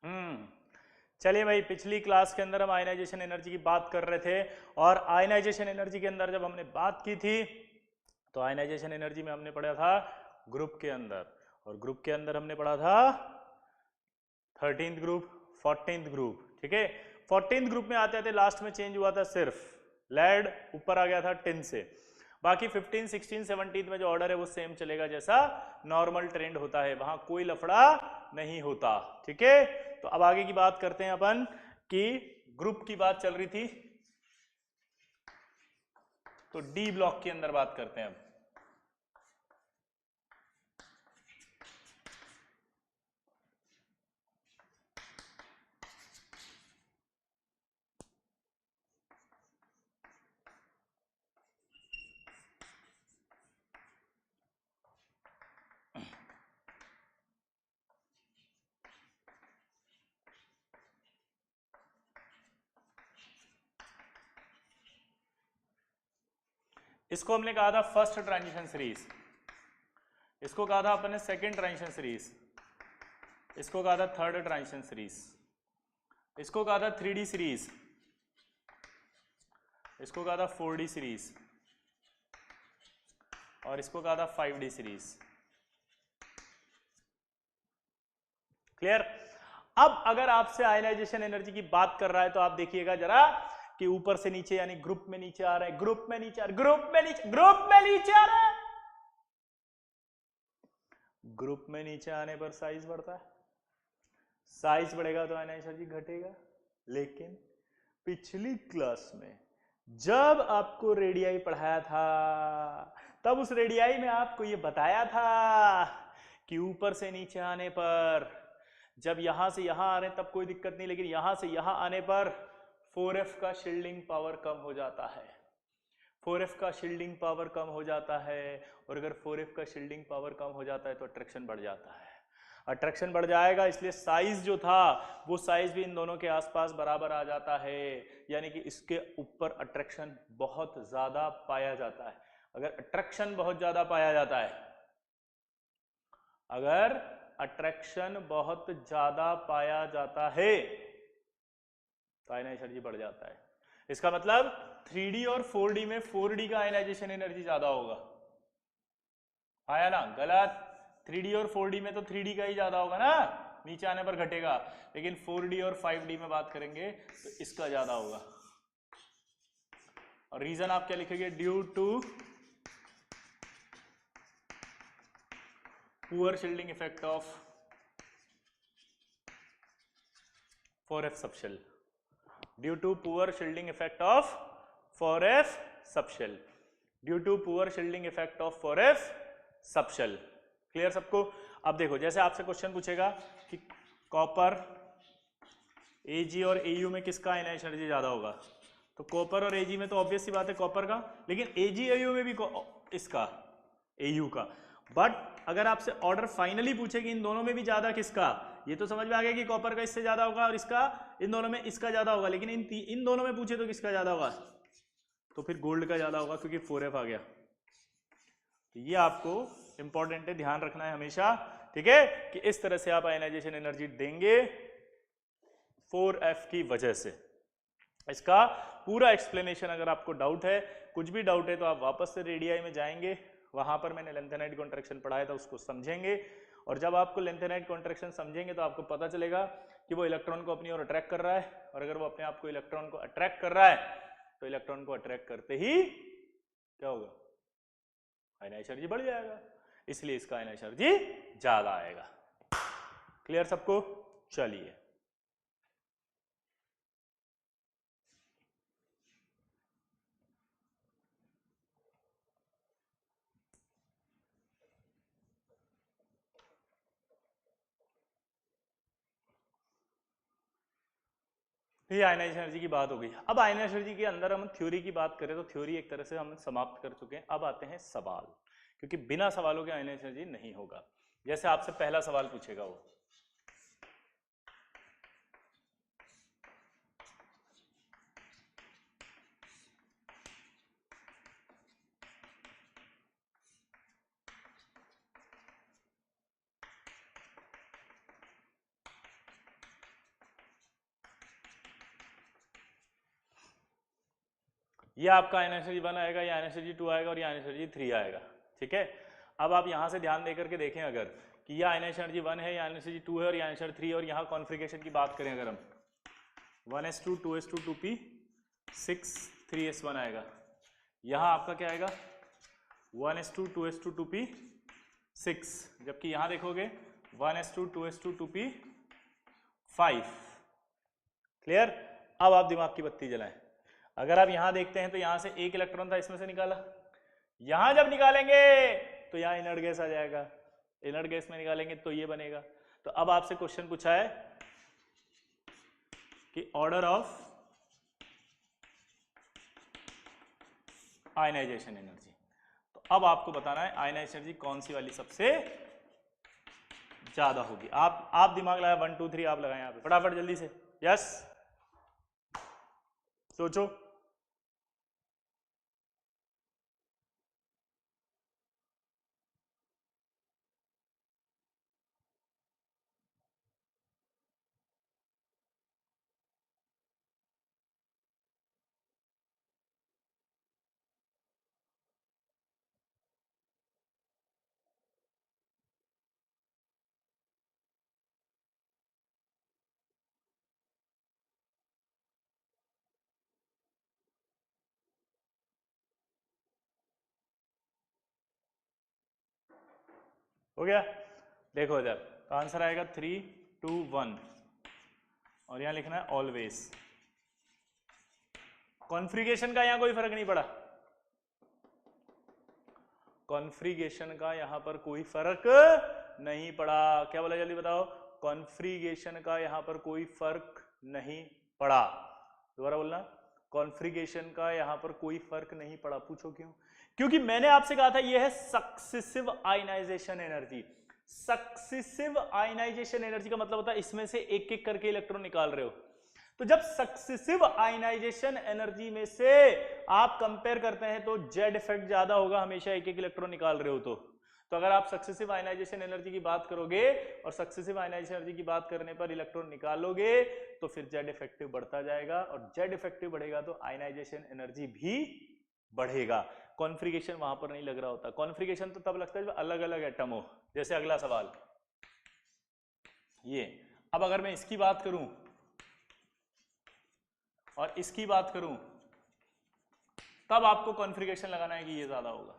चलिए भाई, पिछली क्लास के अंदर हम आयनाइजेशन एनर्जी की बात कर रहे थे और आयनाइजेशन एनर्जी के अंदर जब हमने बात की थी तो आयनाइजेशन एनर्जी में हमने पढ़ा था ग्रुप के अंदर, और ग्रुप के अंदर हमने पढ़ा था 13th ग्रुप, 14th ग्रुप। ठीक है, 14th ग्रुप में आते आते लास्ट में चेंज हुआ था, सिर्फ लेड ऊपर आ गया था टिन से। बाकी 15, 16, 17 में जो ऑर्डर है वो सेम चलेगा जैसा नॉर्मल ट्रेंड होता है, वहां कोई लफड़ा नहीं होता। ठीक है, तो अब आगे की बात करते हैं अपन कि ग्रुप की बात चल रही थी तो डी ब्लॉक के अंदर बात करते हैं अब। इसको हमने कहा था फर्स्ट ट्रांजिशन सीरीज, इसको कहा था अपन ने सेकेंड ट्रांजिशन सीरीज, इसको कहा था थर्ड ट्रांजिशन सीरीज, इसको कहा था 3D सीरीज, इसको कहा था 4D सीरीज, और इसको कहा था 5D सीरीज। क्लियर? अब अगर आपसे आयनाइजेशन एनर्जी की बात कर रहा है तो आप देखिएगा जरा कि ऊपर से नीचे यानी ग्रुप में नीचे आ रहा है, ग्रुप में नीचे आ रहा है, ग्रुप में नीचे, ग्रुप में नीचे आ रहा है। ग्रुप में नीचे आने पर साइज बढ़ता है, साइज बढ़ेगा तो आयनाइजेशन एनर्जी घटेगा। लेकिन पिछली क्लास में जब आपको रेडियाई पढ़ाया था तब उस रेडियाई में आपको यह बताया था कि ऊपर से नीचे आने पर जब यहां से यहां आ रहे हैं तब कोई दिक्कत नहीं, लेकिन यहां से यहां आने पर 4F का शील्डिंग पावर कम हो जाता है, 4F का शील्डिंग पावर कम हो जाता है, और अगर 4F का शील्डिंग पावर कम हो जाता है तो अट्रैक्शन बढ़ जाता है। अट्रैक्शन बढ़ जाएगा, इसलिए साइज जो था वो साइज भी इन दोनों के आसपास बराबर आ जाता है, यानी कि इसके ऊपर अट्रैक्शन बहुत ज्यादा पाया जाता है। अगर अट्रैक्शन बहुत ज्यादा पाया जाता है, अगर अट्रैक्शन बहुत ज्यादा पाया जाता है तो आयनाइजेशन एनर्जी बढ़ जाता है। इसका मतलब 3D और 4D में 4D का आयनाइजेशन एनर्जी ज्यादा होगा, आया ना? गलत। 3D और 4D में तो 3D का ही ज्यादा होगा ना, नीचे आने पर घटेगा, लेकिन 4D और 5D में बात करेंगे तो इसका ज्यादा होगा। और रीजन आप क्या लिखेंगे? Due to poor shielding effect of 4F subshell, due to poor shielding effect of 4F subshell, due to poor shielding effect of 4F subshell. Clear सबको? अब देखो, जैसे आपसे क्वेश्चन पूछेगा कि कॉपर Ag और Au में किसका आयनाइजेशन एनर्जी ज्यादा होगा, तो कॉपर और Ag में तो ऑब्वियस सी बात है कॉपर का, लेकिन Ag-Au में भी इसका Au का। बट अगर आपसे ऑर्डर फाइनली पूछे कि इन दोनों में भी ज्यादा किसका, ये तो समझ में आ गया कि कॉपर का इससे ज्यादा होगा और इसका, इन दोनों में इसका ज्यादा होगा, लेकिन इन दोनों में पूछे तो किसका ज्यादा होगा, तो फिर गोल्ड का ज्यादा होगा क्योंकि 4F आ गया। तो ये आपको इंपॉर्टेंट है, ध्यान रखना है हमेशा। ठीक है, कि इस तरह से आप आयनाइजेशन एनर्जी देंगे 4F की वजह से। इसका पूरा एक्सप्लेनेशन अगर आपको डाउट है, कुछ भी डाउट है, तो आप वापस से रेडियाई में जाएंगे, वहां पर मैंने लेंथेनाइट कॉन्ट्रैक्शन पढ़ाया था, उसको समझेंगे। और जब आपको लेंथेनाइट कॉन्ट्रैक्शन समझेंगे तो आपको पता चलेगा कि वो इलेक्ट्रॉन को अपनी ओर अट्रैक्ट कर रहा है, और अगर वो अपने आप को इलेक्ट्रॉन को अट्रैक्ट कर रहा है तो इलेक्ट्रॉन को अट्रैक्ट करते ही क्या होगा, आयनाइजेशन एनर्जी बढ़ जाएगा, इसलिए इसका आयनाइजेशन एनर्जी ज्यादा आएगा। क्लियर सबको? चलिए, ये आयनाइजेशन एनर्जी की बात हो गई। अब आयनाइजेशन एनर्जी के अंदर हम थ्योरी की बात करें तो थ्योरी एक तरह से हम समाप्त कर चुके हैं। अब आते हैं सवाल, क्योंकि बिना सवालों के आयनाइजेशन एनर्जी नहीं होगा। जैसे आपसे पहला सवाल पूछेगा वो, ये आपका आयन एनर्जी 1 आएगा, ये आयन एनर्जी 2 आएगा और ये आयन एनर्जी 3 आएगा। ठीक है, अब आप यहाँ से ध्यान देकर के देखें अगर कि ये आयन एनर्जी 1 है, ये आयन एनर्जी 2 है और ये आयन एनर्जी 3 है, और यहाँ कॉन्फ़िगरेशन की बात करें अगर हम 1s2 2s2 2p 6 3s1 आएगा। यहाँ आपका क्या आएगा 1s2 2s2 2p 6, जबकि यहाँ देखोगे 1s2 2s2 2p 5। क्लियर? अब आप दिमाग की बत्ती जलाएं। अगर आप यहां देखते हैं तो यहां से एक इलेक्ट्रॉन था, इसमें से निकाला, यहां जब निकालेंगे तो यहां इनर्ट गैस आ जाएगा, इनर्ट गैस में निकालेंगे तो ये बनेगा। तो अब आपसे क्वेश्चन पूछा है कि ऑर्डर ऑफ आयनाइजेशन एनर्जी, तो अब आपको बताना है आयनाइजेशन एनर्जी कौन सी वाली सबसे ज्यादा होगी। आप दिमाग लगाए, 1 2 3 आप लगाएं यहाँ पे फटाफट जल्दी से। यस, सोचो। हो गया? देखो इधर तो आंसर आएगा 3 2 1 और यहां लिखना है ऑलवेज। कॉन्फ़िगरेशन का यहां कोई फर्क नहीं पड़ा, कॉन्फ़िगरेशन का यहां पर कोई फर्क नहीं पड़ा। क्या बोला जल्दी बताओ? कॉन्फ़िगरेशन का यहां पर कोई फर्क नहीं पड़ा। दोबारा बोलना, कॉन्फ़िगरेशन का यहां पर कोई फर्क नहीं पड़ा। पूछो क्यों? क्योंकि मैंने आपसे कहा था यह है successive ionisation energy. Successive ionisation energy का मतलब होता है इसमें से एक एक करके इलेक्ट्रॉन निकाल रहे हो। तो जब सक्सेसिव आयनाइजेशन एनर्जी में से आप कंपेयर करते हैं तो जेड इफेक्ट ज्यादा होगा, हमेशा एक एक इलेक्ट्रॉन निकाल रहे हो तो अगर आप सक्सेसिव आयनाइजेशन एनर्जी की बात करोगे और सक्सेसिव आयनाइजेशन एनर्जी की बात करने पर इलेक्ट्रॉन निकालोगे तो फिर जेड इफेक्टिव बढ़ता जाएगा, और जेड इफेक्टिव बढ़ेगा तो आयनाइजेशन एनर्जी भी बढ़ेगा। कॉन्फ़िगरेशन वहां पर नहीं लग रहा होता। कॉन्फ़िगरेशन तो तब लगता है जब अलग अलग एटम हो। जैसे अगला सवाल ये, अब अगर मैं इसकी बात करूं और इसकी बात करूं तब आपको कॉन्फ़िगरेशन लगाना है कि ये ज्यादा होगा।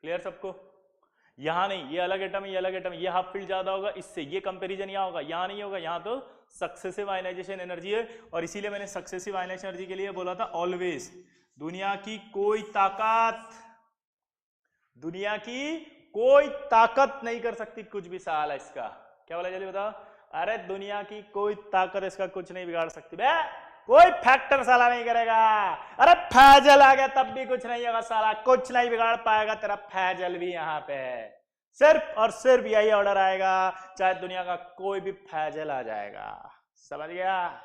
क्लियर सबको? यहां नहीं, ये अलग एटम है, ये अलग एटम, ये हाफ फील्ड ज्यादा होगा, इससे ये कंपैरिजन यहां होगा, यहां नहीं होगा। यहां तो सक्सेसिव आयनाइजेशन एनर्जी है, और इसीलिए मैंने सक्सेसिव आयनाइजेशन एनर्जी के लिए बोला था ऑलवेज। दुनिया की कोई ताकत नहीं कर सकती कुछ भी साला इसका। क्या बोला जल्दी बताओ? अरे दुनिया की कोई ताकत इसका कुछ नहीं बिगाड़ सकती बे, कोई फैक्टर साला नहीं करेगा। अरे फैजल आ गया तब भी कुछ नहीं होगा साला, कुछ नहीं बिगाड़ पाएगा तेरा फैजल भी। यहां पे सिर्फ और सिर्फ यही ऑर्डर आएगा, चाहे दुनिया का कोई भी फैजल आ जाएगा। समझ गया?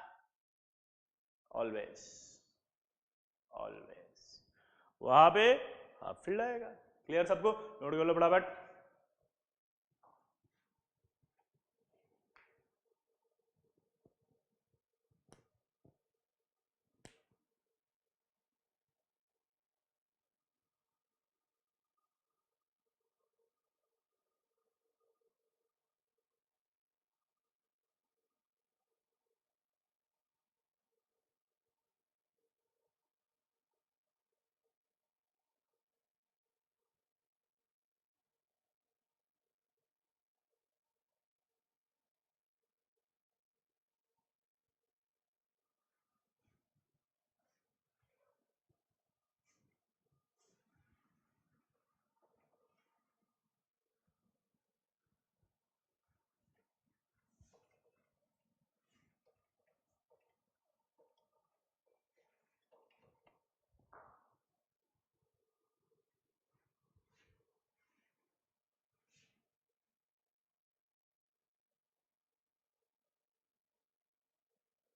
ऑलवेज ऑलवेज वहां पे हाफ फील्ड आएगा। क्लियर सबको? नोट कर लो फटाफट।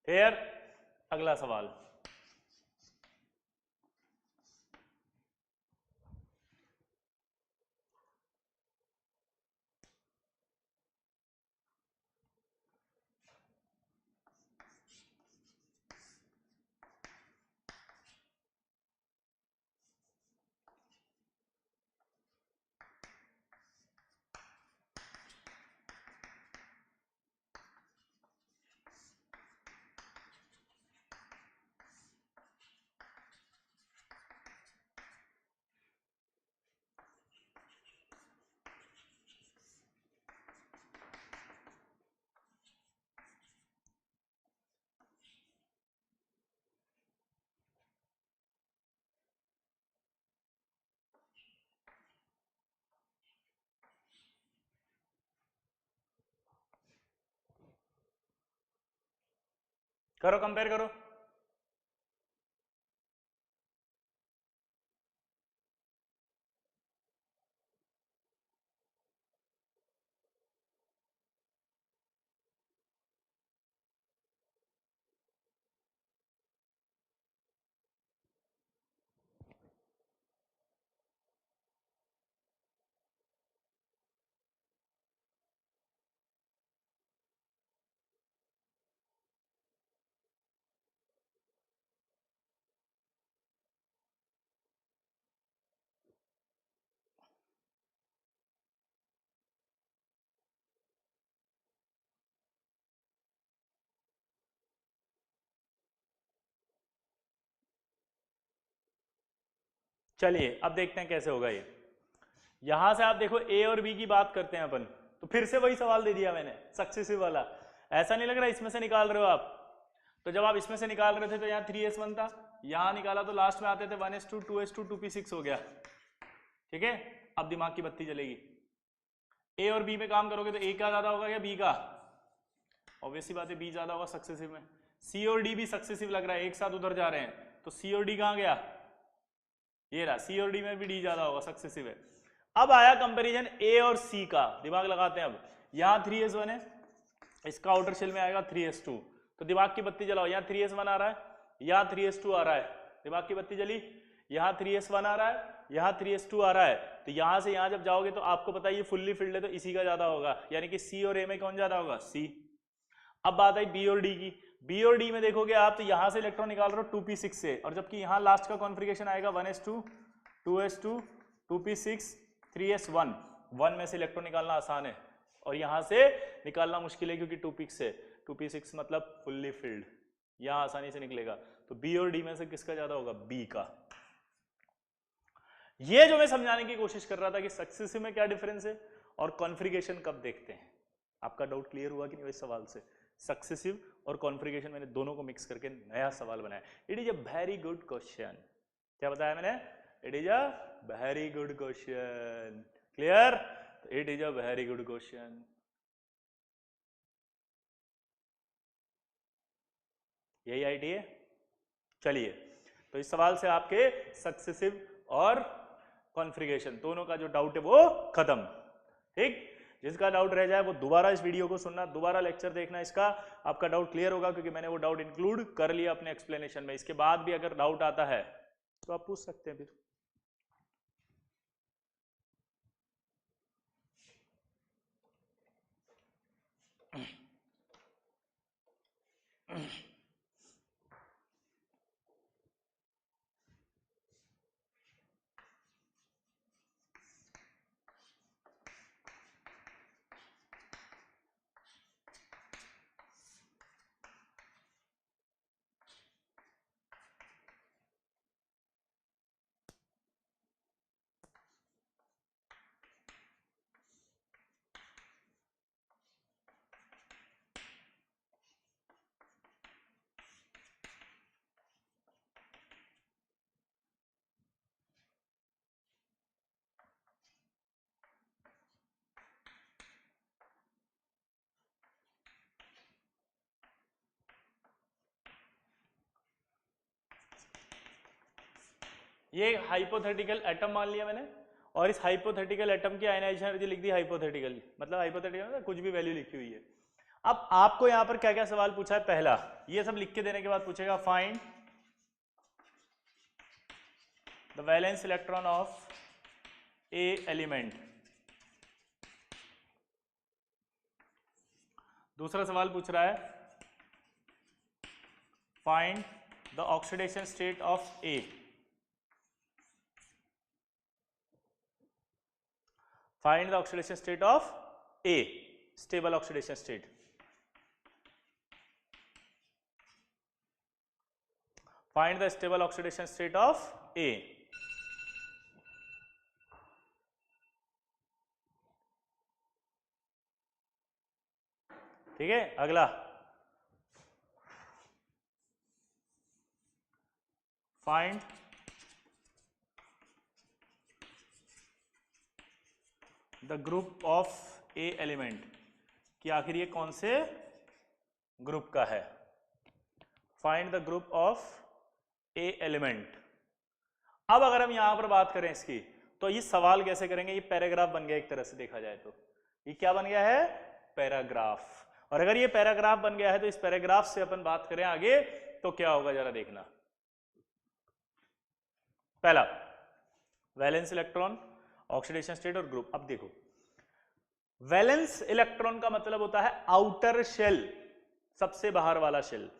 फिर अगला सवाल, करो, कंपेयर करो। चलिए अब देखते हैं कैसे होगा ये। यहां से आप देखो ए और बी की बात करते हैं अपन, तो फिर से वही सवाल दे दिया मैंने, सक्सेसिव वाला। ऐसा नहीं लग रहा इसमें से निकाल रहे हो आप? तो जब आप इसमें से निकाल रहे थे तो यहाँ 3s1 था, यहां निकाला तो लास्ट में आते थे 1s2 2s2 2p6 हो गया। ठीक है, अब दिमाग की बत्ती जलेगी। ए और बी में काम करोगे तो ए का ज्यादा होगा या बी का? ऑब्वियसली बात है बी ज्यादा होगा सक्सेसिव में। सी और डी भी सक्सेसिव लग रहा है, एक साथ उधर जा रहे हैं, तो सी और डी कहां गया? ये रहा, सी और डी में भी डी ज्यादा होगा, सक्सेसिव है। अब आया कंपैरिजन ए और सी का, दिमाग लगाते हैं अब। यहाँ 3s1 है, इसका आउटर शेल में आएगा 3s2, तो दिमाग की बत्ती जलाओ। यहाँ 3s1 आ रहा है, यहाँ 3s2 आ रहा है, दिमाग की बत्ती जली। यहाँ 3s1 आ रहा है, यहाँ 3s2 आ रहा है, तो यहाँ से यहाँ जब जाओगे तो आपको पता है ये फुल्ली फिल्ड है तो इसी का ज्यादा होगा, यानी कि सी और ए में कौन ज्यादा होगा? सी। अब बात आई बी और डी की। बी और डी में देखोगे आप तो यहां से इलेक्ट्रॉन निकाल रहे हो 2p6 से, और जबकि यहाँ लास्ट का कॉन्फ़िगरेशन आएगा 1s2 2s2 2p6 3s1। 1 में से इलेक्ट्रॉन निकालना आसान है और यहां से निकालना मुश्किल है क्योंकि 2p6 है। 2p6 मतलब फुल्ली फिल्ड, यहां आसानी से निकलेगा। तो बी और डी में से किसका ज्यादा होगा? बी का। ये जो मैं समझाने की कोशिश कर रहा था कि सक्सेसिव में क्या डिफरेंस है और कॉन्फ़िगरेशन कब देखते हैं। आपका डाउट क्लियर हुआ कि नहीं इस सवाल से? सक्सेसिव और कॉन्फ़िगरेशन मैंने दोनों को मिक्स करके नया सवाल बनाया। It is a very good question. क्या बताया मैंने? It is a very good question. Clear? It is a very good question. यही आईडी है। चलिए, तो इस सवाल से आपके सक्सेसिव और कॉन्फ़िगरेशन दोनों का जो डाउट है वो खत्म। ठीक, जिसका डाउट रह जाए वो दोबारा इस वीडियो को सुनना, दोबारा लेक्चर देखना, इसका आपका डाउट क्लियर होगा क्योंकि मैंने वो डाउट इंक्लूड कर लिया अपने एक्सप्लेनेशन में। इसके बाद भी अगर डाउट आता है तो आप पूछ सकते हैं फिर। ये हाइपोथेटिकल एटम मान लिया मैंने, और इस हाइपोथेटिकल एटम की आयनाइजेशन एनर्जी लिख दी हाइपोथेटिकली, मतलब हाइपोथेटिकल मतलब कुछ भी वैल्यू लिखी हुई है। अब आपको यहां पर क्या क्या सवाल पूछा है? पहला, ये सब लिख के देने के बाद पूछेगा find the valence electron of A element. दूसरा सवाल पूछ रहा है find the oxidation state of A. Find the oxidation state of A, stable oxidation state. Find the stable oxidation state of A. ठीक है, अगला find the group of A element, कि आखिर ये कौन से ग्रुप का है। Find the group of A element. अब अगर हम यहां पर बात करें इसकी, तो ये सवाल कैसे करेंगे, ये पैराग्राफ बन गया एक तरह से देखा जाए तो। ये क्या बन गया है, पैराग्राफ। और अगर ये पैराग्राफ बन गया है तो इस पैराग्राफ से अपन बात करें आगे तो क्या होगा जरा देखना। पहला वैलेंस इलेक्ट्रॉन, ऑक्सीडेशन स्टेट और ग्रुप। अब देखो, वैलेंस इलेक्ट्रॉन का मतलब होता है आउटर शेल, सबसे बाहर वाला शेल।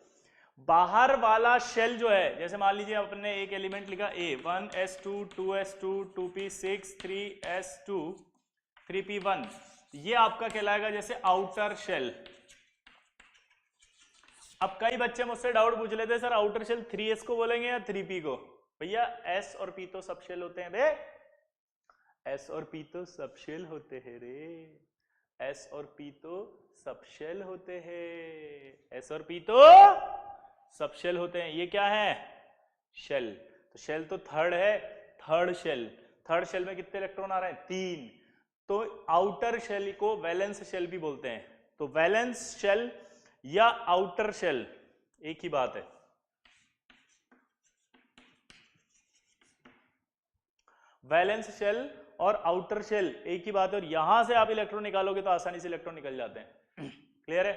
बाहर वाला शेल जो है, जैसे मान लीजिए अपने एक एलिमेंट लिखा A, 1s2 2s2 2p6 3s2 3p1, ये आपका कहलाएगा जैसे आउटर शेल। अब कई बच्चे मुझसे डाउट पूछ लेते हैं सर आउटर शेल 3s को बोलेंगे या 3p को। भैया s और p तो सब शेल होते हैं बे, s और p तो सब शेल होते हैं रे, s और p तो सब शेल होते हैं, s और p तो सब शेल होते हैं। ये क्या है, शेल। तो शेल तो थर्ड है, थर्ड शेल। थर्ड शेल में कितने इलेक्ट्रॉन आ रहे हैं, 3। तो आउटर शेल को वैलेंस शेल भी बोलते हैं। तो वैलेंस शेल या आउटर शेल एक ही बात है। वैलेंस शेल और आउटर शेल एक ही बात है, और यहां से आप इलेक्ट्रॉन निकालोगे तो आसानी से इलेक्ट्रॉन निकल जाते हैं। क्लियर है।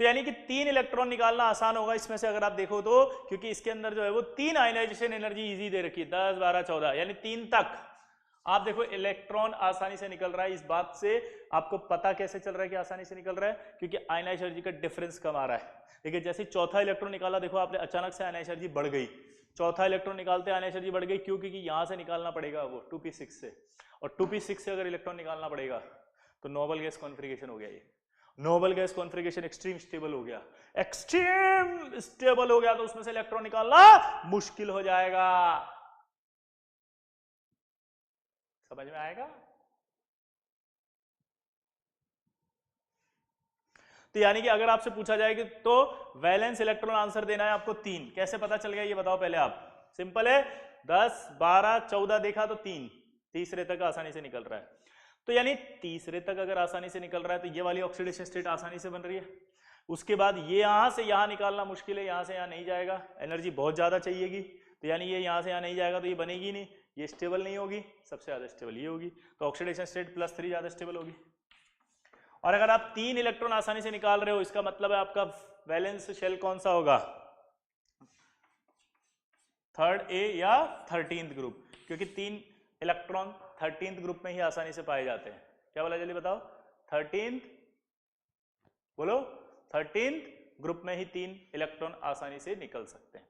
तो यानी कि 3 इलेक्ट्रॉन निकालना आसान होगा इसमें से अगर आप देखो तो, क्योंकि इसके अंदर जो है वो 3 आयनाइजेशन एनर्जी इजी दे रखी है, 10 12 14, यानी 3 तक। आप देखो इलेक्ट्रॉन आसानी से निकल रहा है। इस बात से आपको पता कैसे चल रहा है कि आसानी से निकल रहा है, क्योंकि आयनाइज एनर्जी का डिफरेंस कम आ रहा है। देखिए जैसे चौथा इलेक्ट्रॉन निकाला, देखो आपने अचानक से आयनाइज एनर्जी बढ़ गई। चौथा इलेक्ट्रॉन निकालते आयनाइज एनर्जी बढ़ गई, क्यों, क्योंकि यहां से निकालना पड़ेगा वो 2p6 से, और 2p6 से अगर इलेक्ट्रॉन निकालना पड़ेगा तो नोबल गैस कॉन्फ़िगरेशन हो गया। ये noble gas configuration extreme stable हो गया। एक्सट्रीम स्टेबल हो गया तो उसमें से इलेक्ट्रॉन निकालना मुश्किल हो जाएगा। समझ में आएगा। तो यानी कि अगर आपसे पूछा जाए कि तो वैलेंस इलेक्ट्रॉन आंसर देना है आपको 3, कैसे पता चल गया ये बताओ पहले आप। सिंपल है, 10 12 14 देखा तो 3, तीसरे तक आसानी से निकल रहा है। तो यानी तीसरे तक अगर आसानी से निकल रहा है तो ये वाली ऑक्सीडेशन स्टेट आसानी से बन रही है। उसके बाद ये यहां से यहां निकालना मुश्किल है, यहां से यहां नहीं जाएगा, एनर्जी बहुत ज्यादा चाहिएगी। तो यानी ये यहां से यहां नहीं जाएगा तो ये बनेगी नहीं, ये स्टेबल नहीं होगी, सबसे ज्यादा स्टेबल ये होगी। तो ऑक्सीडेशन स्टेट +3 ज्यादा स्टेबल होगी। और अगर आप 3 इलेक्ट्रॉन आसानी से निकाल रहे हो, इसका मतलब है आपका वैलेंस शेल कौन सा होगा, थर्ड ए या 13th ग्रुप, क्योंकि 3 इलेक्ट्रॉन 13th ग्रुप में ही आसानी से पाए जाते हैं। क्या बोला जल्दी बताओ, 13th, बोलो 13th ग्रुप में ही 3 इलेक्ट्रॉन आसानी से निकल सकते हैं।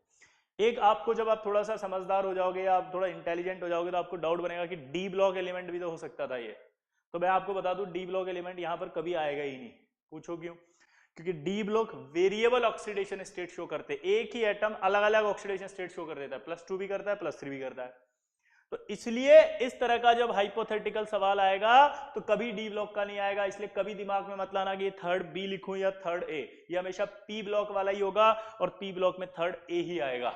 एक आपको जब आप थोड़ा सा समझदार हो जाओगे या आप थोड़ा इंटेलिजेंट हो जाओगे तो आपको डाउट बनेगा कि डी ब्लॉक एलिमेंट भी तो हो सकता था ये। तो मैं आपको बता दूं डी ब्लॉक एलिमेंट यहां पर कभी आएगा ही नहीं। पूछो क्यों, क्योंकि D block variable oxidation state show करते हैं। एक ही एटम अलग अलग ऑक्सीडेशन स्टेट शो कर देता है, +2 भी करता है +3 भी करता है। तो इसलिए इस तरह का जब हाइपोथेटिकल सवाल आएगा तो कभी डी ब्लॉक का नहीं आएगा। इसलिए कभी दिमाग में मत लाना कि थर्ड बी लिखूं या थर्ड ए, ये हमेशा पी ब्लॉक वाला ही होगा और पी ब्लॉक में थर्ड ए ही आएगा।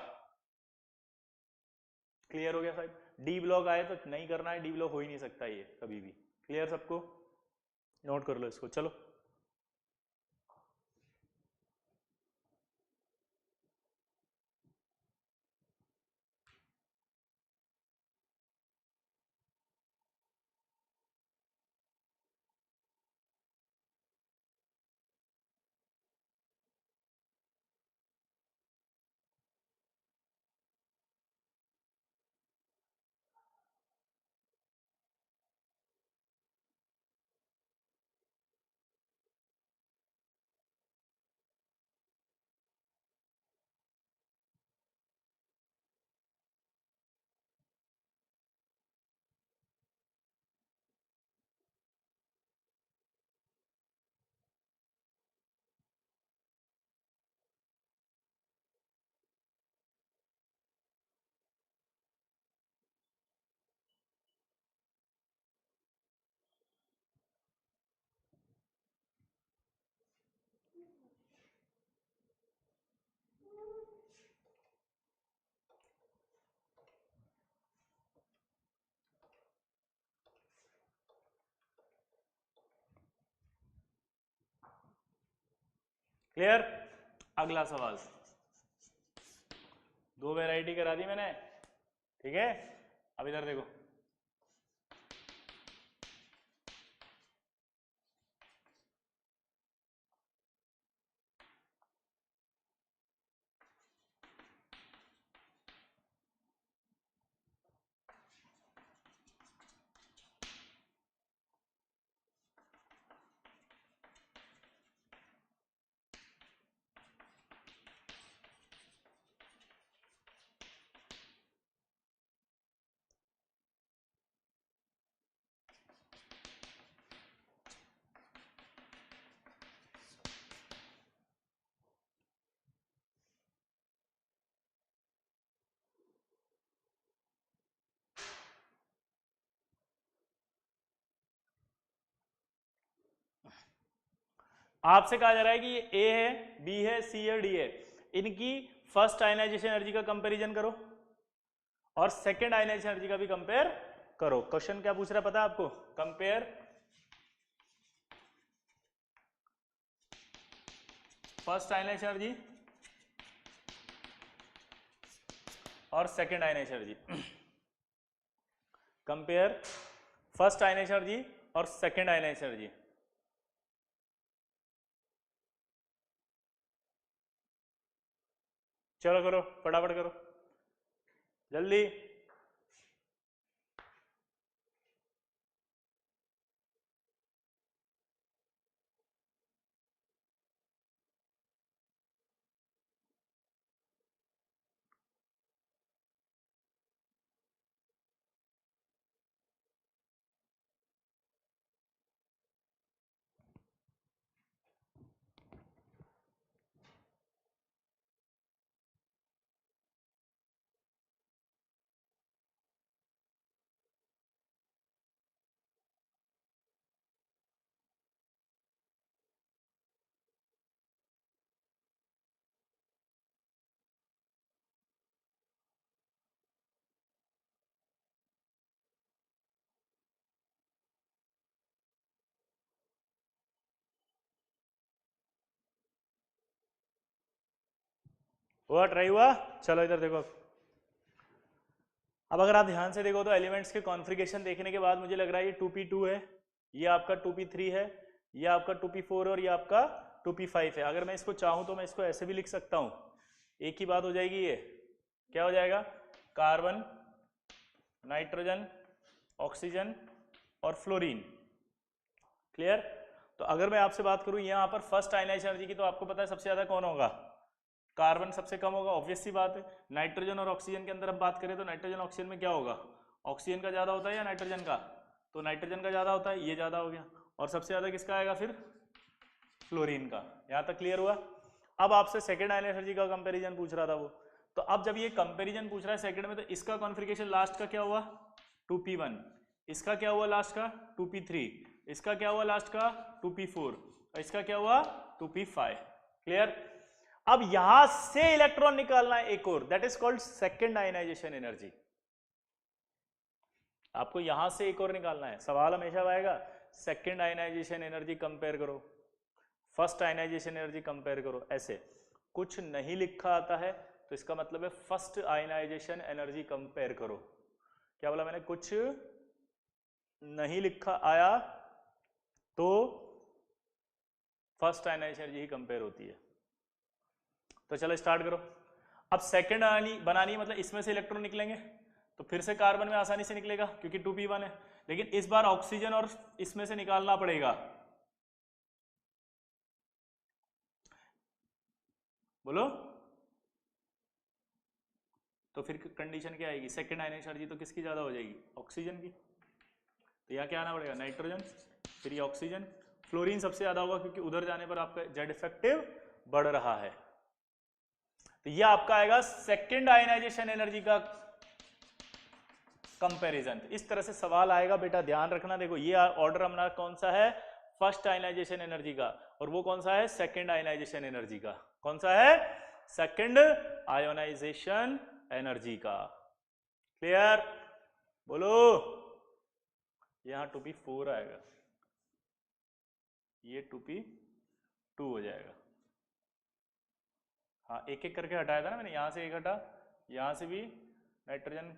क्लियर हो गया साहब। डी ब्लॉक आए तो नहीं करना है, डी ब्लॉक हो ही नहीं सकता ये कभी भी। क्लियर सबको, नोट कर लो इसको। चलो क्लियर। अगला सवाल, 2 वैरायटी करा दी मैंने, ठीक है। अब इधर देखो, आपसे कहा जा रहा है कि ये ए है, बी है, सी है, डी है, इनकी फर्स्ट आयनाइजेशन एनर्जी का कंपैरिजन करो और सेकंड आयनाइजेशन एनर्जी का भी कंपेयर करो। क्वेश्चन क्या पूछ रहा है पता है आपको? कंपेयर फर्स्ट आयनाइजेशन एनर्जी और second ionisation energy. Compare first ionisation energy और सेकंड आयनाइजेशन एनर्जी। चलो करो, फटाफट करो जल्दी। हुआ, ट्राई हुआ? चलो इधर देखो। अब अगर आप ध्यान से देखो तो एलिमेंट्स के कॉन्फ़िगरेशन देखने के बाद मुझे लग रहा है ये 2p2 है, ये आपका 2p3 है, ये आपका 2p4 और ये आपका 2p5 है। अगर मैं इसको चाहूँ तो मैं इसको ऐसे भी लिख सकता हूँ, एक ही बात हो जाएगी। ये क्या हो जाएगा? कार्बन, नाइट्रोजन, ऑक्सीजन और फ्लोरीन। क्लियर? तो अगर मैं आपसे बात करूँ यहाँ पर फर्स्ट आयनाइजेशन एनर्जी की, तो आपको पता है सबसे ज़्यादा कौन होगा? कार्बन सबसे कम होगा, ऑब्वियस सी बात है। नाइट्रोजन और ऑक्सीजन के अंदर हम बात करें तो नाइट्रोजन ऑक्सीजन में क्या होगा? ऑक्सीजन का ज़्यादा होता है या नाइट्रोजन का? तो नाइट्रोजन का ज़्यादा होता है, ये ज़्यादा हो गया। और सबसे ज़्यादा किसका आएगा फिर? फ्लोरीन का। यहाँ तक क्लियर हुआ? अब आपसे सेकेंड आयनाइजेशन एनर्जी का कंपेरिजन पूछ रहा था वो, तो अब जब ये कंपेरिजन पूछ रहा है सेकेंड में, तो इसका कॉन्फ़िगरेशन लास्ट का क्या हुआ? 2p1। इसका क्या हुआ लास्ट का? 2p3। इसका क्या हुआ लास्ट का? 2p4। और इसका क्या हुआ? 2p5। क्लियर? अब यहां से इलेक्ट्रॉन निकालना है एक और, that is called second ionisation energy. आपको यहां से एक और निकालना है। सवाल हमेशा आएगा सेकेंड आयनाइजेशन एनर्जी कंपेयर करो, फर्स्ट आयनाइजेशन एनर्जी कंपेयर करो, ऐसे कुछ नहीं लिखा आता है तो इसका मतलब है फर्स्ट आयनाइजेशन एनर्जी कंपेयर करो। क्या बोला मैंने? कुछ नहीं लिखा आया तो फर्स्ट आयनाइजेशन एनर्जी ही कंपेयर होती है। तो चलो स्टार्ट करो। अब सेकंड बनानी है, मतलब इसमें से इलेक्ट्रॉन निकलेंगे, तो फिर से कार्बन में आसानी से निकलेगा क्योंकि 2p1 है, लेकिन इस बार ऑक्सीजन और इसमें से निकालना पड़ेगा। बोलो। तो फिर कंडीशन क्या आएगी? सेकंड आयनाइजेशन एनर्जी तो किसकी ज्यादा हो जाएगी? ऑक्सीजन की। तो यहाँ क्या आना पड़ेगा? नाइट्रोजन, फिर ये ऑक्सीजन, फ्लोरीन सबसे ज्यादा होगा क्योंकि उधर जाने पर आपका जेड इफेक्टिव बढ़ रहा है। तो ये आपका आएगा सेकंड आयनाइजेशन एनर्जी का कंपैरिजन। इस तरह से सवाल आएगा बेटा, ध्यान रखना। देखो ये ऑर्डर हमारा कौन सा है? फर्स्ट आयनाइजेशन एनर्जी का, और वो कौन सा है? सेकंड आयनाइजेशन एनर्जी का। कौन सा है? सेकंड आयोनाइजेशन एनर्जी का। क्लियर? बोलो। यहां 2p4 आएगा, ये 2p2 हो जाएगा। हाँ, एक एक करके हटाया था ना मैंने, यहां से एक हटा, यहाँ से भी नाइट्रोजन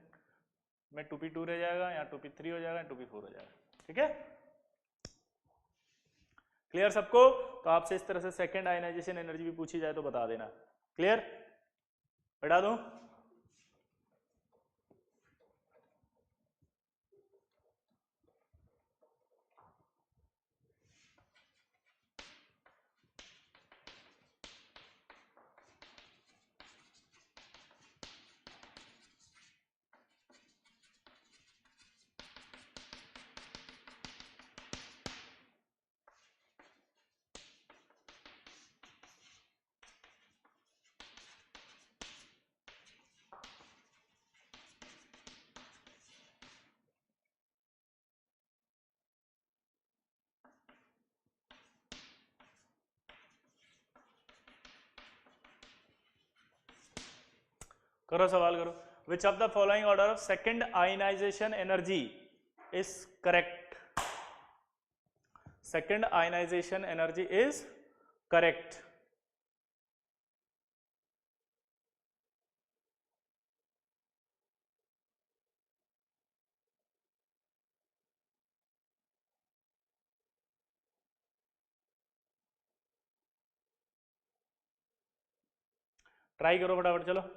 में 2p2 रह जाएगा, यहाँ 2p3 हो जाएगा, 2p4 हो जाएगा। ठीक है, क्लियर सबको? तो आपसे इस तरह से सेकेंड आयनाइजेशन एनर्जी भी पूछी जाए तो बता देना। क्लियर? बढ़ा दूं? करो सवाल करो। Which of the following order of second ionisation energy is correct? Second ionisation energy is correct. Try करो फटाफट, चलो।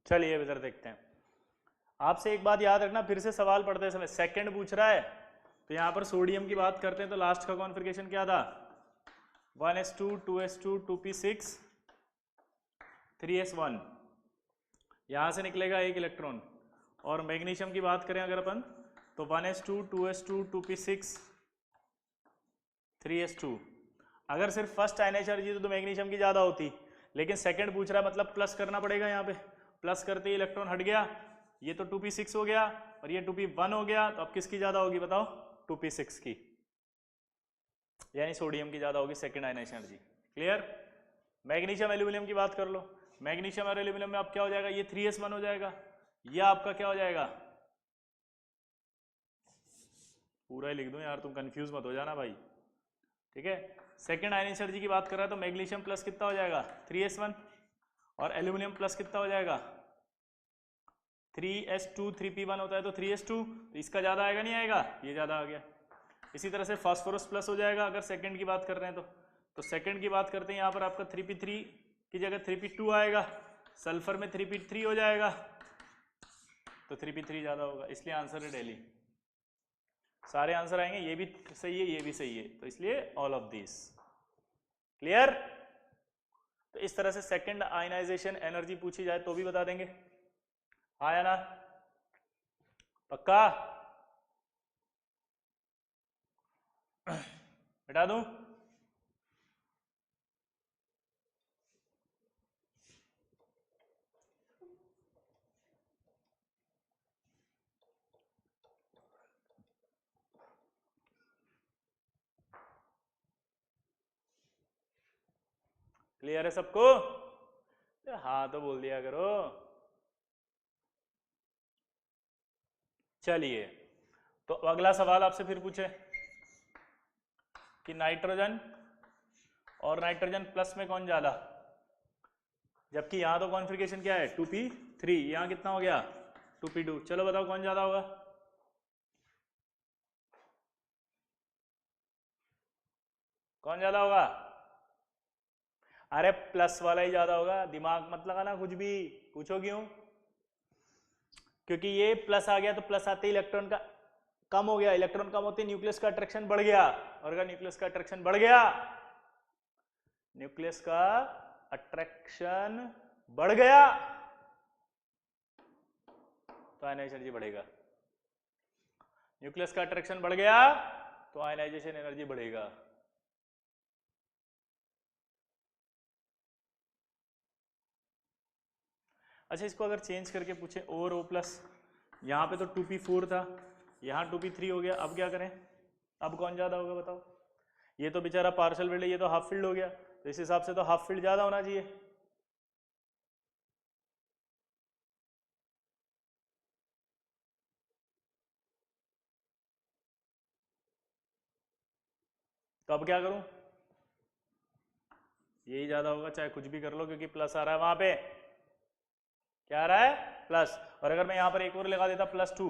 चलिए इधर देखते हैं। आपसे एक बात याद रखना, फिर से सवाल पढ़ते समय सेकंड पूछ रहा है, तो यहां पर सोडियम की बात करते हैं तो लास्ट का कॉन्फ़िगरेशन क्या था? 1s2 2s2 2p6 3s1, यहां से निकलेगा एक इलेक्ट्रॉन। और मैग्नीशियम की बात करें अगर अपन, तो 1s2 2s2 2p6 3s2। अगर सिर्फ फर्स्ट आयनाइजेशन एनर्जी तो मैग्नीशियम की ज्यादा होती, लेकिन सेकंड पूछ रहा है मतलब प्लस करना पड़ेगा। यहाँ पे प्लस करते ही इलेक्ट्रॉन हट गया, ये तो 2p6 हो गया और ये 2p1 हो गया, तो अब किसकी ज्यादा होगी बताओ? 2p6 की, यानी सोडियम की ज्यादा होगी second ionisation energy. Clear? Magnesium aluminium की बात कर लो, मैग्नीशियम और एल्यूमिनियम में अब क्या हो जाएगा? ये 3s1 हो जाएगा, यह आपका क्या हो जाएगा? पूरा ही लिख दूं यार, तुम कंफ्यूज मत हो जाना भाई। ठीक है, सेकंड आयनाइजेशन एनर्जी की बात कर रहा है तो मैग्नीशियम प्लस कितना हो जाएगा? 3s1, और एल्यूमिनियम प्लस कितना हो जाएगा? 3s2, 3p1 होता है तो 3s2, तो इसका ज्यादा आएगा नहीं आएगा? ये ज्यादा आ गया। इसी तरह से फास्फोरस प्लस हो जाएगा अगर सेकंड की बात कर रहे हैं तो सेकंड की बात करते हैं यहाँ पर आपका 3p3 की जगह 3p2 आएगा, सल्फर में 3p3 हो जाएगा, तो 3p3 ज्यादा होगा, इसलिए आंसर है दिल्ली। सारे आंसर आएंगे, ये भी सही है, ये भी सही है, तो इसलिए ऑल ऑफ दिस। क्लियर? तो इस तरह से सेकंड आयनाइजेशन एनर्जी पूछी जाए तो भी बता देंगे। हाँ या ना? पक्का? बता दूं? क्लियर है सबको? हाँ तो बोल दिया करो। चलिए, तो अगला सवाल आपसे फिर पूछे कि नाइट्रोजन और नाइट्रोजन प्लस में कौन ज्यादा, जबकि यहां तो कॉन्फ़िगरेशन क्या है? 2p3, यहां कितना हो गया? 2p2। चलो बताओ कौन ज्यादा होगा? कौन ज्यादा होगा? अरे प्लस वाला ही ज्यादा होगा, दिमाग मत लगाना कुछ भी। पूछो क्यों? क्योंकि ये प्लस आ गया तो प्लस आते ही इलेक्ट्रॉन का कम हो गया, इलेक्ट्रॉन कम होते न्यूक्लियस का अट्रैक्शन बढ़ गया, और अगर न्यूक्लियस का अट्रैक्शन बढ़ गया, न्यूक्लियस का अट्रैक्शन बढ़ गया तो आयनाइजेशन एनर्जी बढ़ेगा। न्यूक्लियस का अट्रैक्शन बढ़ गया तो आयनाइजेशन एनर्जी बढ़ेगा। अच्छा इसको अगर चेंज करके पूछे और O प्लस, यहाँ पे तो 2p4 था, यहाँ 2p3 हो गया, अब क्या करें? अब कौन ज़्यादा होगा बताओ? ये तो बेचारा पार्शियल फील्ड है, ये तो हाफ फील्ड हो गया, तो इस हिसाब से तो हाफ फील्ड ज़्यादा होना चाहिए। तो अब क्या करूं? यही ज्यादा होगा, चाहे कुछ भी कर लो, क्योंकि प्लस आ रहा है वहां पे। क्या आ रहा है? प्लस। और अगर मैं यहां पर एक और लगा देता +2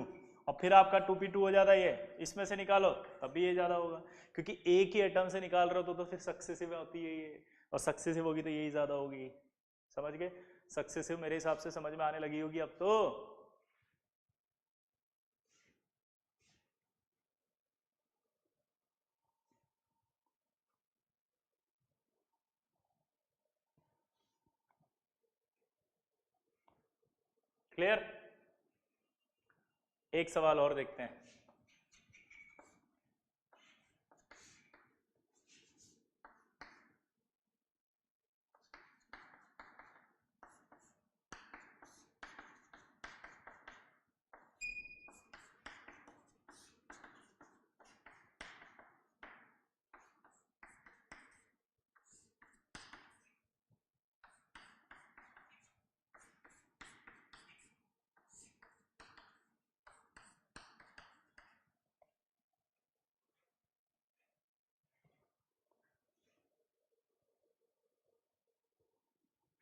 और फिर आपका 2p2 हो जाता, ये इसमें से निकालो, तब भी ये ज्यादा होगा, क्योंकि एक ही एटम से निकाल रहे हो तो फिर सक्सेसिव होती है ये, और सक्सेसिव होगी तो यही ज्यादा होगी। समझ गए? सक्सेसिव मेरे हिसाब से समझ में आने लगी होगी अब तो। क्लियर? एक सवाल और देखते हैं।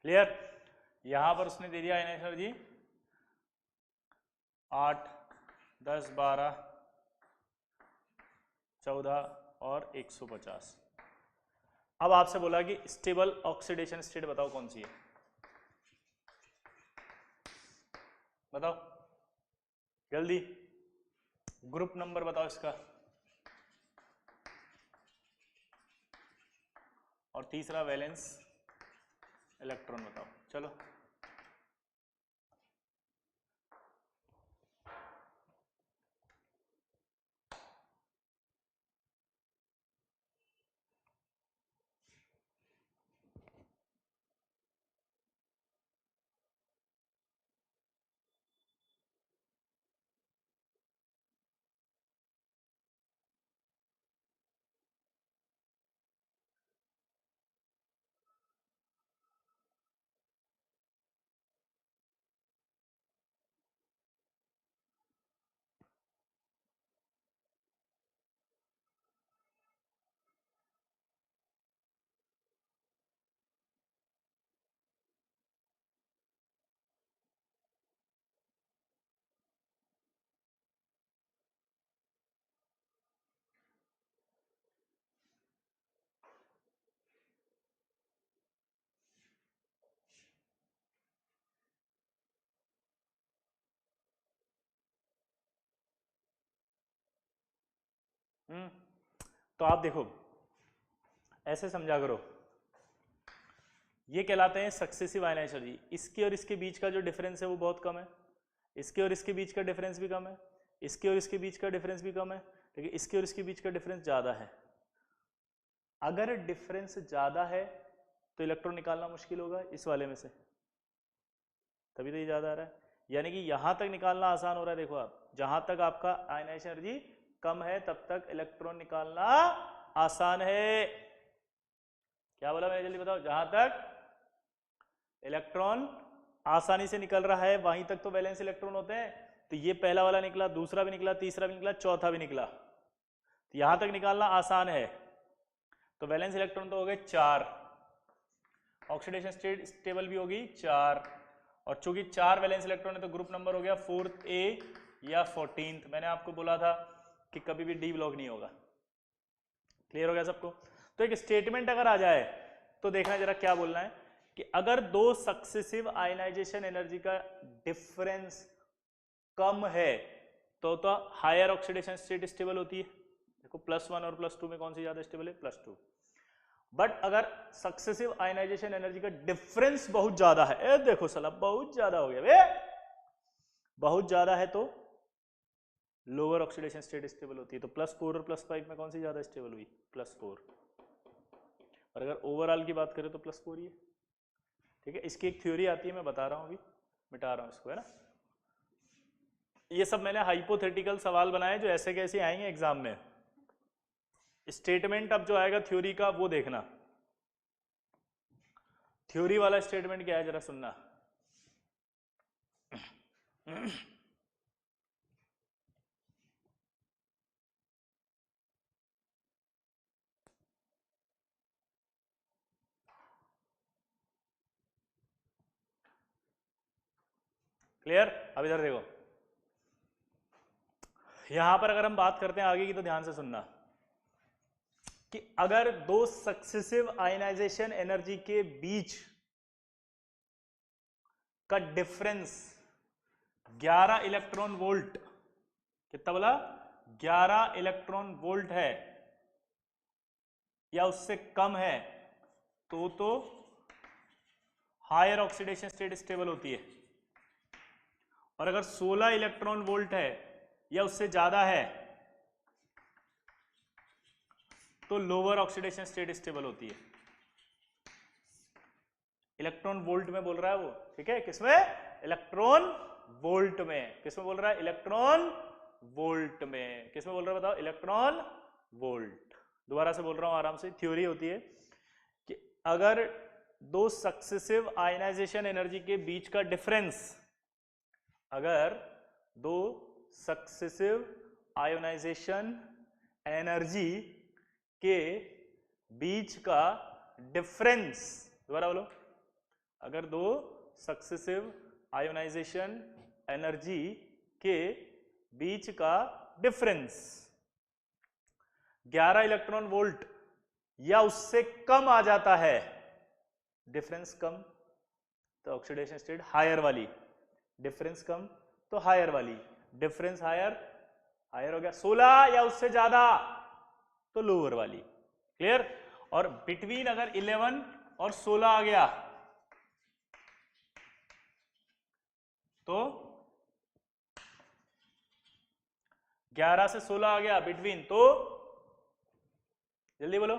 क्लियर? यहां पर उसने दे दिया एनर्जी 8, 10, 12, 14 और 150। अब आपसे बोला कि स्टेबल ऑक्सीडेशन स्टेट बताओ कौन सी है, बताओ जल्दी, ग्रुप नंबर बताओ इसका, और तीसरा वैलेंस इलेक्ट्रॉन बताओ। चलो तो आप देखो ऐसे समझा करो, ये कहलाते हैं सक्सेसिव आयनाइजेशन एनर्जी। इसके और इसके बीच का जो डिफरेंस है वो बहुत कम है, इसके और इसके बीच का डिफरेंस भी कम है, इसके और इसके बीच का डिफरेंस भी कम है, लेकिन इसके और इसके बीच का डिफरेंस ज़्यादा है। अगर डिफरेंस ज़्यादा है तो इलेक्ट्रॉन निकालना मुश्किल होगा इस वाले में से, तभी तो ये ज़्यादा आ रहा है। यानी कि यहाँ तक निकालना आसान हो रहा है। देखो आप, जहाँ तक आपका आयनाइजेशन एनर्जी कम है तब तक इलेक्ट्रॉन निकालना आसान है। क्या बोला मैंने, जल्दी बताओ। जहाँ तक इलेक्ट्रॉन आसानी से निकल रहा है वहीं तक तो वैलेंस इलेक्ट्रॉन होते हैं। तो ये पहला वाला निकला, दूसरा भी निकला, तीसरा भी निकला, चौथा भी निकला, तो यहां तक निकालना आसान है। तो वैलेंस इलेक्ट्रॉन तो हो गए 4, ऑक्सीडेशन स्टेट स्टेबल भी होगी 4, और चूंकि 4 वैलेंस इलेक्ट्रॉन है तो ग्रुप नंबर हो गया 4th A या 14th। मैंने आपको बोला था कि कभी भी डी ब्लॉक नहीं होगा। क्लियर हो गया सबको? तो एक स्टेटमेंट अगर आ जाए तो देखना जरा क्या बोलना है, कि अगर दो सक्सेसिव आयनाइजेशन एनर्जी का डिफरेंस कम है तो हायर ऑक्सीडेशन स्टेट स्टेबल होती है। देखो +1 और +2 में कौन सी ज्यादा स्टेबल है? +2। बट अगर सक्सेसिव आयनाइजेशन एनर्जी का डिफरेंस बहुत ज्यादा है, देखो साला बहुत ज्यादा हो गया वे, बहुत ज्यादा है तो लोअर ऑक्सीडेशन स्टेट स्टेबल होती है। तो +4 और +5 में कौन सी ज्यादा स्टेबल हुई? +4। और अगर ओवरऑल की बात करें तो +4 ही है। ठीक है, इसकी एक थ्योरी आती है, मैं बता रहा हूं अभी, मिटा रहा हूं इसको, है ना। ये सब मैंने हाइपोथेटिकल सवाल बनाए जो ऐसे कैसे आएंगे एग्जाम में। स्टेटमेंट अब जो आएगा थ्योरी का वो देखना। थ्योरी वाला स्टेटमेंट क्या है जरा सुनना। क्लियर। अब इधर देखो, यहां पर अगर हम बात करते हैं आगे की तो ध्यान से सुनना कि अगर दो सक्सेसिव आयनाइजेशन एनर्जी के बीच का डिफरेंस 11 इलेक्ट्रॉन वोल्ट, कितना बोला, 11 इलेक्ट्रॉन वोल्ट है या उससे कम है तो हायर ऑक्सीडेशन स्टेट स्टेबल होती है, और अगर 16 इलेक्ट्रॉन वोल्ट है या उससे ज्यादा है तो लोअर ऑक्सीडेशन स्टेट स्टेबल होती है। इलेक्ट्रॉन वोल्ट में बोल रहा है वो, ठीक है, किसमें, इलेक्ट्रॉन वोल्ट में। किसमें बोल रहा है, इलेक्ट्रॉन वोल्ट में। किसमें बोल रहा है बताओ, इलेक्ट्रॉन वोल्ट। दोबारा से बोल रहा हूं आराम से। थ्योरी होती है कि अगर दो सक्सेसिव आयनाइजेशन एनर्जी के बीच का डिफरेंस, अगर दो सक्सेसिव आयोनाइजेशन एनर्जी के बीच का डिफरेंस, दोबारा बोलो, अगर दो सक्सेसिव आयोनाइजेशन एनर्जी के बीच का डिफरेंस 11 इलेक्ट्रॉन वोल्ट या उससे कम आ जाता है, डिफरेंस कम तो ऑक्सीडेशन स्टेट हायर वाली, डिफरेंस कम तो हायर वाली, डिफरेंस हायर, हायर हो गया 16 या उससे ज्यादा तो लोअर वाली। क्लियर। और बिटवीन अगर 11 और 16 आ गया तो 11 से 16 आ गया बिटवीन तो, जल्दी बोलो,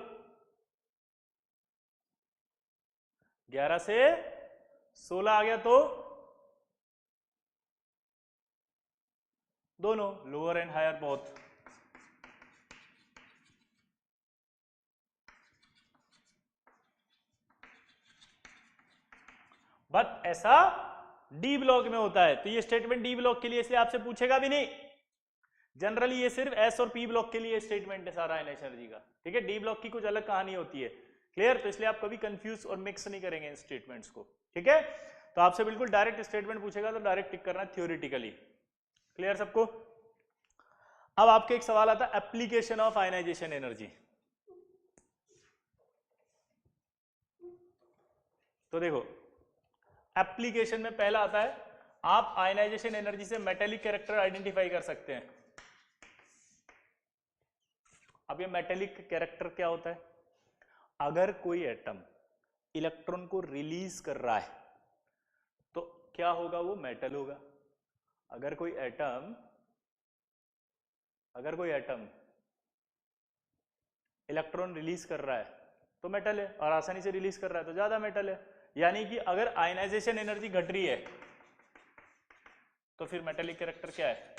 11 से 16 आ गया तो दोनों lower and higher both. But ऐसा डी ब्लॉक में होता है, तो ये स्टेटमेंट डी ब्लॉक के लिए इसलिए आपसे पूछेगा भी नहीं। जनरली ये सिर्फ एस और पी ब्लॉक के लिए स्टेटमेंट है सारा आयनाइजेशन एनर्जी का, ठीक है। डी ब्लॉक की कुछ अलग कहानी होती है। क्लियर। तो इसलिए आप कभी कंफ्यूज और मिक्स नहीं करेंगे इन स्टेटमेंट्स को, ठीक है। तो आपसे बिल्कुल डायरेक्ट स्टेटमेंट पूछेगा तो डायरेक्ट टिक करना थ्योरेटिकली। क्लियर सबको। अब आपके एक सवाल आता है एप्लीकेशन ऑफ आयनाइजेशन एनर्जी। तो देखो एप्लीकेशन में पहला आता है, आप आयनाइजेशन एनर्जी से मेटेलिक कैरेक्टर आइडेंटिफाई कर सकते हैं। अब ये मेटेलिक कैरेक्टर क्या होता है, अगर कोई एटम इलेक्ट्रॉन को रिलीज कर रहा है तो क्या होगा, वो मेटल होगा। अगर कोई एटम इलेक्ट्रॉन रिलीज कर रहा है तो मेटल है, और आसानी से रिलीज कर रहा है तो ज्यादा मेटल है। यानी कि अगर आयनाइजेशन एनर्जी घट रही है तो फिर मेटेलिक कैरेक्टर क्या है,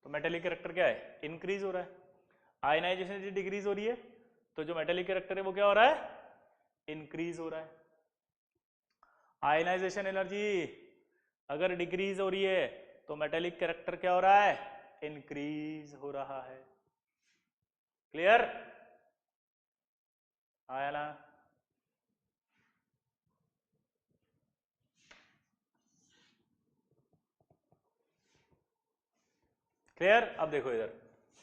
तो मेटेलिक कैरेक्टर क्या है, इंक्रीज हो रहा है। आयनाइजेशन एनर्जी डिक्रीज हो रही है तो जो मेटेलिक कैरेक्टर है वो क्या हो रहा है, इंक्रीज हो रहा है। आयनाइजेशन एनर्जी अगर डिक्रीज हो रही है तो मेटेलिक कैरेक्टर क्या हो रहा है, इंक्रीज हो रहा है। क्लियर आया ना। क्लियर। अब देखो इधर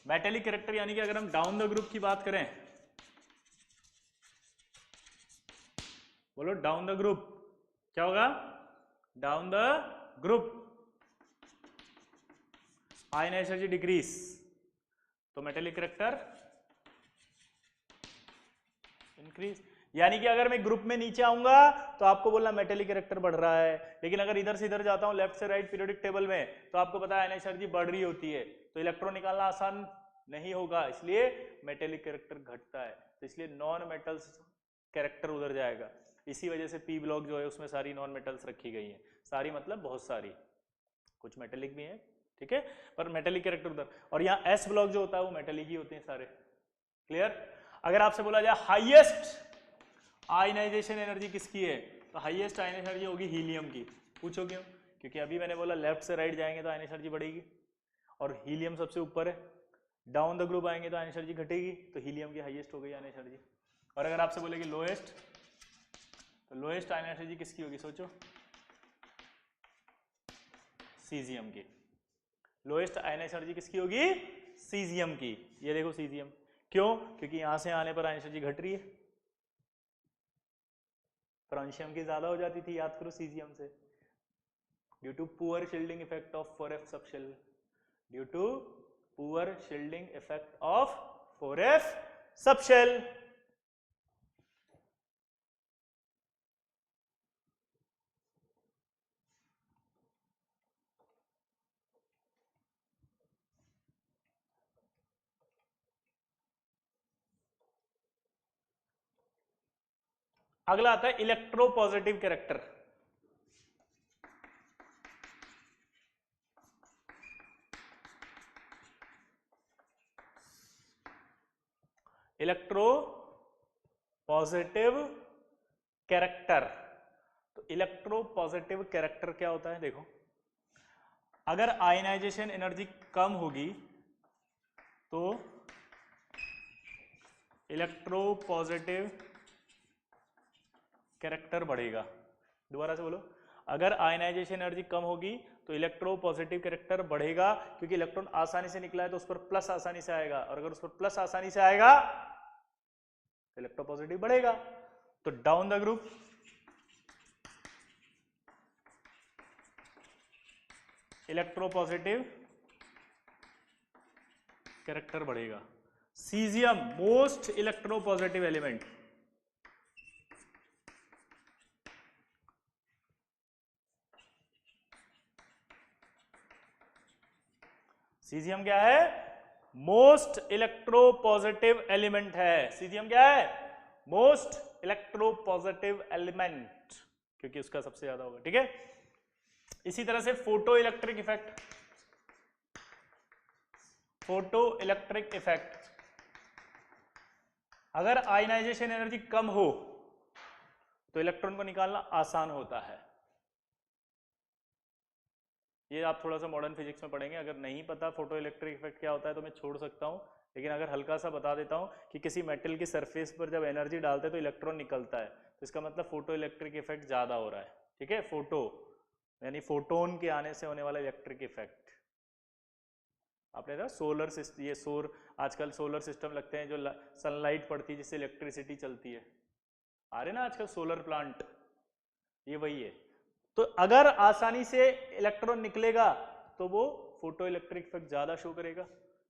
मेटेलिक कैरेक्टर, यानी कि अगर हम डाउन द ग्रुप की बात करें, बोलो डाउन द ग्रुप क्या होगा, down the group ionisation energy decrease तो मेटेलिक कैरेक्टर इंक्रीज। यानी कि अगर मैं ग्रुप में नीचे आऊंगा तो आपको बोलना मेटेलिक कैरेक्टर बढ़ रहा है, लेकिन अगर इधर से इधर जाता हूं लेफ्ट से राइट पीरियोडिक टेबल में तो आपको पता है आयनाइजेशन एनर्जी बढ़ रही होती है, तो इलेक्ट्रॉन निकालना आसान नहीं होगा, इसलिए मेटेलिक कैरेक्टर घटता है। तो इसलिए नॉन मेटल्स कैरेक्टर उधर जाएगा। इसी वजह से पी ब्लॉक जो है उसमें सारी नॉन मेटल्स रखी गई हैं, सारी मतलब बहुत सारी, कुछ मेटेलिक भी है, ठीक है, पर मेटेलिक कैरेक्टर उधर। और यहाँ एस ब्लॉक जो होता है वो मेटेलिक ही होते हैं सारे। क्लियर? अगर आपसे बोला जाए हाईएस्ट आयनाइजेशन एनर्जी किसकी है, तो हाईएस्ट आयनाइजेशन एनर्जी होगी हीलियम की। पूछो क्यों? क्योंकि अभी मैंने बोला लेफ्ट से राइट जाएंगे तो आयनाइजेशन एनर्जी बढ़ेगी, और हीलियम सबसे ऊपर है। डाउन द ग्रुप आएंगे तो आयनाइजेशन एनर्जी घटेगी, तो हीलियम की हाईएस्ट हो गई आयनाइजेशन एनर्जी। और अगर आपसे बोले कि लोएस्ट, तो लोएस्ट आयनाइजेशन एनर्जी किसकी होगी, सोचो, सीजियम की। लोएस्ट आयनाइजेशन एनर्जी किसकी होगी, सीजियम की। ये देखो सीजियम, क्यों? क्योंकि यहां से आने पर आयनाइजेशन एनर्जी घट रही है, फ्रांशियम की ज्यादा हो जाती थी, याद करो सीजियम से। Due to poor shielding effect of 4f subshell, due to poor shielding effect of 4f subshell. अगला आता है electropositive character. Electropositive character, तो इलेक्ट्रो पॉजिटिव कैरेक्टर क्या होता है, देखो, अगर आयनाइजेशन एनर्जी कम होगी तो इलेक्ट्रो पॉजिटिव कैरेक्टर बढ़ेगा। दोबारा से बोलो, अगर आयनाइजेशन एनर्जी कम होगी तो इलेक्ट्रो पॉजिटिव कैरेक्टर बढ़ेगा, क्योंकि इलेक्ट्रॉन आसानी से निकला है तो उस पर प्लस आसानी से आएगा, और अगर उस पर प्लस आसानी से आएगा तो इलेक्ट्रो पॉजिटिव बढ़ेगा। तो down the group electropositive character बढ़ेगा। Caesium most electropositive element, caesium क्या है, मोस्ट इलेक्ट्रो पॉजिटिव एलिमेंट है। सीजियम क्या है, मोस्ट इलेक्ट्रो पॉजिटिव एलिमेंट, क्योंकि उसका सबसे ज्यादा होगा, ठीक है। इसी तरह से photo electric effect, photo electric effect, अगर आयनाइजेशन एनर्जी कम हो तो इलेक्ट्रॉन को निकालना आसान होता है। ये आप थोड़ा सा मॉडर्न फिजिक्स में पढ़ेंगे, अगर नहीं पता फोटो इलेक्ट्रिक इफेक्ट क्या होता है तो मैं छोड़ सकता हूं, लेकिन अगर हल्का सा बता देता हूं कि किसी मेटल की सरफेस पर जब एनर्जी डालते हैं तो इलेक्ट्रॉन निकलता है, तो इसका मतलब फोटो इलेक्ट्रिक इफेक्ट ज्यादा हो रहा है, ठीक है। फोटो यानी फोटोन के आने से होने वाला इलेक्ट्रिक इफेक्ट। आपने देखा सोलर सिस्टम, ये सौर, आजकल सोलर सिस्टम लगते हैं जो सनलाइट पड़ती है जिससे इलेक्ट्रिसिटी चलती है, आ रहे ना आजकल सोलर प्लांट, ये वही है। तो अगर आसानी से इलेक्ट्रॉन निकलेगा तो वो फोटो इलेक्ट्रिक इफेक्ट ज्यादा शो करेगा,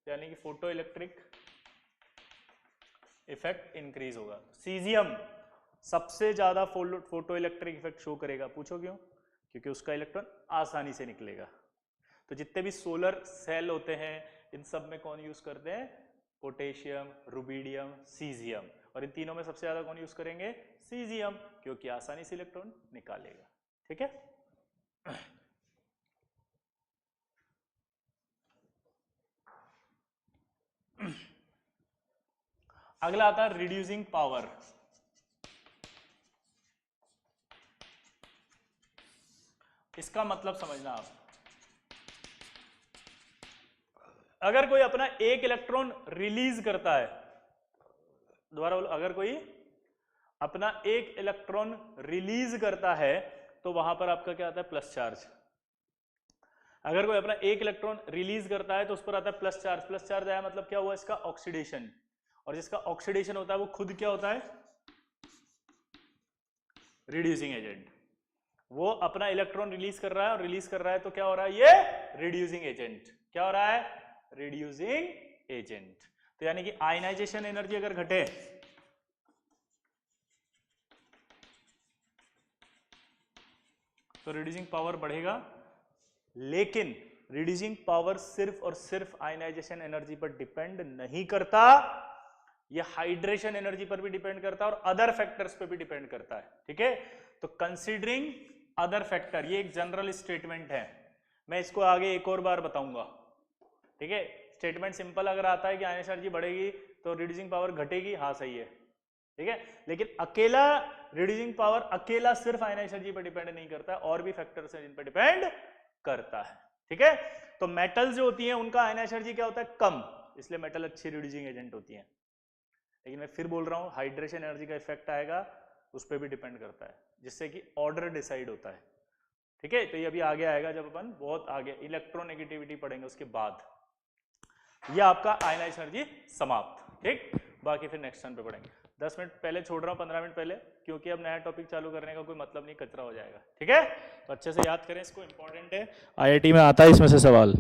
यानी कि फोटो इलेक्ट्रिक इफेक्ट इंक्रीज होगा। सीजियम सबसे ज्यादा फोटो इलेक्ट्रिक इफेक्ट शो करेगा। पूछो क्यों? क्योंकि उसका इलेक्ट्रॉन आसानी से निकलेगा। तो जितने भी सोलर सेल होते हैं इन सब में कौन यूज करते हैं, पोटेशियम, रुबिडियम, सीजियम, और इन तीनों में सबसे ज्यादा कौन यूज करेंगे, सीजियम, क्योंकि आसानी से इलेक्ट्रॉन निकालेगा, ठीक है। अगला आता है रिड्यूसिंग पावर। इसका मतलब समझना आप, अगर कोई अपना एक इलेक्ट्रॉन रिलीज करता है, दोबारा बोलो, अगर कोई अपना एक इलेक्ट्रॉन रिलीज करता है तो वहां पर आपका क्या आता है, प्लस चार्ज। अगर कोई अपना एक इलेक्ट्रॉन रिलीज करता है तो उस पर आता है प्लस चार्ज। प्लस चार्ज आया मतलब क्या हुआ, इसका ऑक्सीडेशन, और जिसका ऑक्सीडेशन होता है वो खुद क्या होता है, रिड्यूसिंग एजेंट। वो अपना इलेक्ट्रॉन रिलीज कर रहा है, और रिलीज कर रहा है तो क्या हो रहा है, ये रिड्यूसिंग एजेंट। क्या हो रहा है, रिड्यूसिंग एजेंट। तो यानी कि आयनाइजेशन एनर्जी अगर घटे तो रिड्यूसिंग पावर बढ़ेगा, लेकिन रिड्यूसिंग पावर सिर्फ और सिर्फ आयनाइजेशन एनर्जी पर डिपेंड नहीं करता, ये हाइड्रेशन एनर्जी पर भी डिपेंड करता है और अदर फैक्टर्स पे भी डिपेंड करता है, ठीक है। तो कंसीडरिंग अदर फैक्टर, ये एक जनरल स्टेटमेंट है, मैं इसको आगे एक और बार बताऊंगा, ठीक है। स्टेटमेंट सिंपल अगर आता है कि आयनिक एनर्जी बढ़ेगी तो रिड्यूसिंग पावर घटेगी, हाँ सही है, ठीक है। लेकिन अकेला रिड्यूसिंग पावर अकेला सिर्फ आयनिक एनर्जी पर डिपेंड नहीं करता, और भी फैक्टर्स हैं जिन पर डिपेंड करता है, ठीक है। तो मेटल्स जो होती हैं उनका आयनिक एनर्जी क्या होता है, कम, इसलिए मेटल अच्छी रिड्यूसिंग एजेंट होती हैं। लेकिन मैं फिर बोल रहा हूँ हाइड्रेशन एनर्जी का इफेक्ट आएगा, उस पर भी डिपेंड करता है, जिससे कि ऑर्डर डिसाइड होता है, ठीक है। तो ये अभी आगे आएगा जब अपन बहुत आगे इलेक्ट्रोनेगेटिविटी पढ़ेंगे उसके बाद। ये आपका आयनाइज एनर्जी समाप्त, ठीक। बाकी फिर नेक्स्ट टर्न पे पढ़ेंगे। 10 मिनट पहले छोड़ रहा हूँ, 15 मिनट पहले, क्योंकि अब नया टॉपिक चालू करने का कोई मतलब नहीं, कचरा हो जाएगा, ठीक है। तो अच्छे से याद करें इसको, इंपॉर्टेंट है, IIT में आता है इसमें से सवाल।